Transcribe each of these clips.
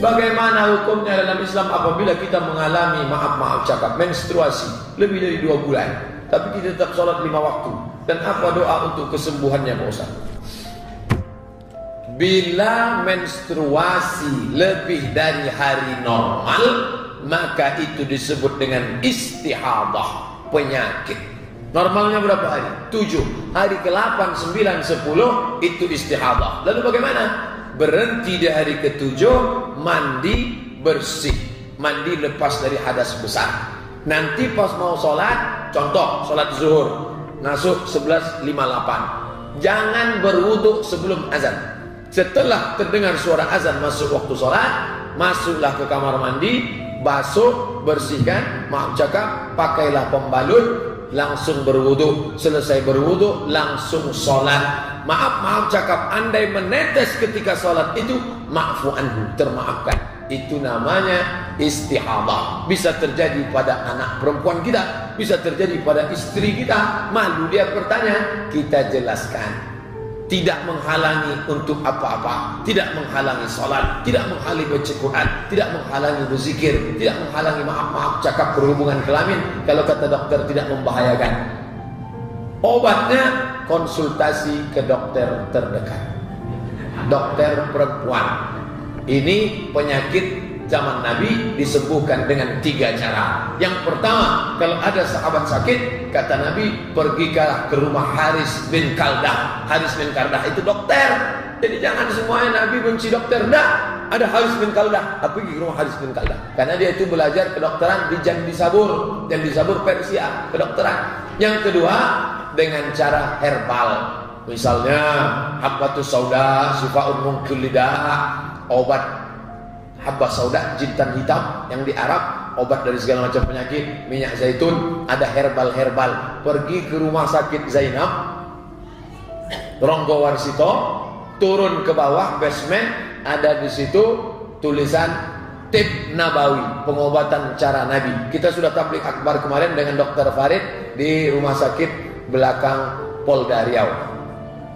Bagaimana hukumnya dalam Islam apabila kita mengalami maaf cakap menstruasi lebih dari 2 bulan, tapi kita tetap sholat 5 waktu? Dan apa doa untuk kesembuhannya Pak Ustaz? Bila menstruasi lebih dari hari normal, maka itu disebut dengan istihadah, penyakit. Normalnya berapa hari? 7. Hari ke-8, 9, 10 itu istihadah. Lalu bagaimana? Berhenti di hari ke-7, mandi bersih, mandi lepas dari hadas besar. Nanti pas mau sholat, contoh sholat zuhur, masuk 11.58, jangan berwudu sebelum azan. Setelah terdengar suara azan masuk waktu sholat, masuklah ke kamar mandi, basuh, bersihkan, maaf cakap, pakailah pembalut, langsung berwudu. Selesai berwudu, langsung sholat. Maaf cakap, andai menetes ketika sholat itu, ma'fu anhu, termaafkan. Itu namanya istihadah. Bisa terjadi pada anak perempuan kita, bisa terjadi pada istri kita. Malu dia bertanya, kita jelaskan. Tidak menghalangi untuk apa-apa, tidak menghalangi sholat, tidak menghalangi baca Quran, tidak menghalangi berzikir, tidak menghalangi maaf cakap berhubungan kelamin. Kalau kata dokter tidak membahayakan. Obatnya konsultasi ke dokter terdekat, dokter perempuan. Ini penyakit zaman Nabi disembuhkan dengan 3 cara. Yang pertama, kalau ada sahabat sakit, kata Nabi, pergilah ke rumah Haris bin Kaldah. Haris bin Kaldah itu dokter. Jadi jangan semuanya Nabi benci dokter. Enggak, ada Haris bin Kaldah, pergi ke rumah Haris bin Kaldah. Karena dia itu belajar kedokteran di Jandi Sabur Persia, kedokteran. Yang kedua, dengan cara herbal. Misalnya habbatus sauda, syifaun mungkil lidah, obat habbah sauda, jintan hitam yang di Arab, obat dari segala macam penyakit, minyak zaitun, ada herbal. Pergi ke rumah sakit Zainab, Ronggo Warsito, turun ke bawah basement, ada di situ tulisan Tib Nabawi, pengobatan cara Nabi. Kita sudah tablik akbar kemarin dengan Dr. Farid di rumah sakit belakang Polda Riau.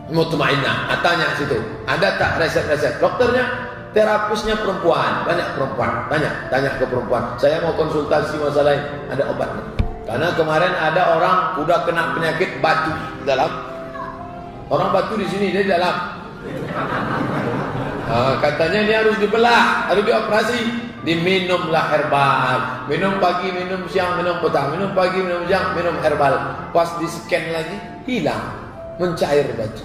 Mutmainnah, tanya situ, ada tak resep-resep? Dokternya, terapisnya perempuan, banyak perempuan, tanya ke perempuan, saya mau konsultasi masalah ini, ada obatnya. Karena kemarin ada orang udah kena penyakit batu dalam, orang batu di sini, dia di dalam. Katanya ini harus dibelah, harus dioperasi. Diminumlah herbal, minum pagi, minum siang, minum petang, minum pagi, minum siang, minum herbal. Pas di scan lagi, hilang, mencair batu.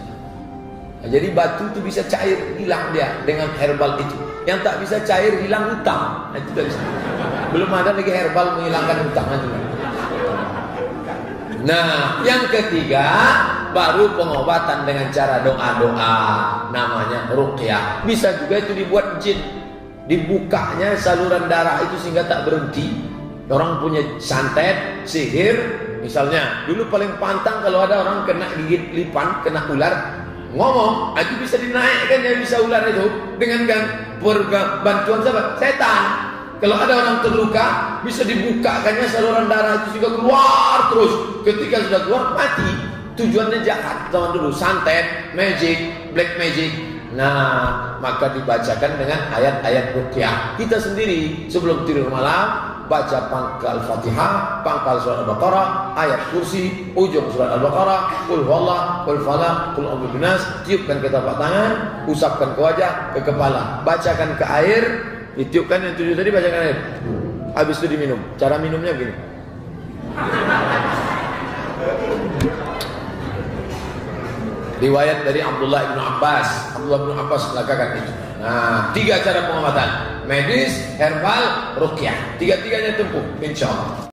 Jadi batu itu bisa cair, hilang dia dengan herbal itu. Yang tak bisa cair, hilang hutang. Itu tak bisa. Belum ada lagi herbal menghilangkan hutang. Nah, yang ketiga, baru pengobatan dengan cara doa-doa, namanya ruqyah. Bisa juga itu dibuat jin, dibukanya saluran darah itu sehingga tak berhenti. Orang punya santet, sihir, misalnya. Dulu paling pantang kalau ada orang kena gigit lipan, kena ular, ngomong, itu bisa dinaikkan, ya bisa ular itu dengan bantuan siapa? Setan. Kalau ada orang terluka, bisa dibukakannya saluran darah itu sehingga keluar terus. Ketika sudah keluar, mati. Tujuannya jahat, zaman dulu, santet, magic, black magic. Nah, maka dibacakan dengan ayat-ayat ruqyah. Kita sendiri sebelum tidur malam baca pangkal Fatihah, pangkal surat Al-Baqarah, ayat kursi, ujung surat Al-Baqarah, qul huwallah, qul falaq, qul a'udzu binas, tiupkan ke telapak tangan, usapkan ke wajah, ke kepala, bacakan ke air, ditiupkan yang 7 tadi, bacakan air. Habis itu diminum. Cara minumnya begini. Riwayat dari Abdullah bin Abbas. Abdullah bin Abbas melakukan itu. Nah, 3 cara pengobatan: medis, herbal, ruqyah. 3-tiganya tempuh, insyaallah.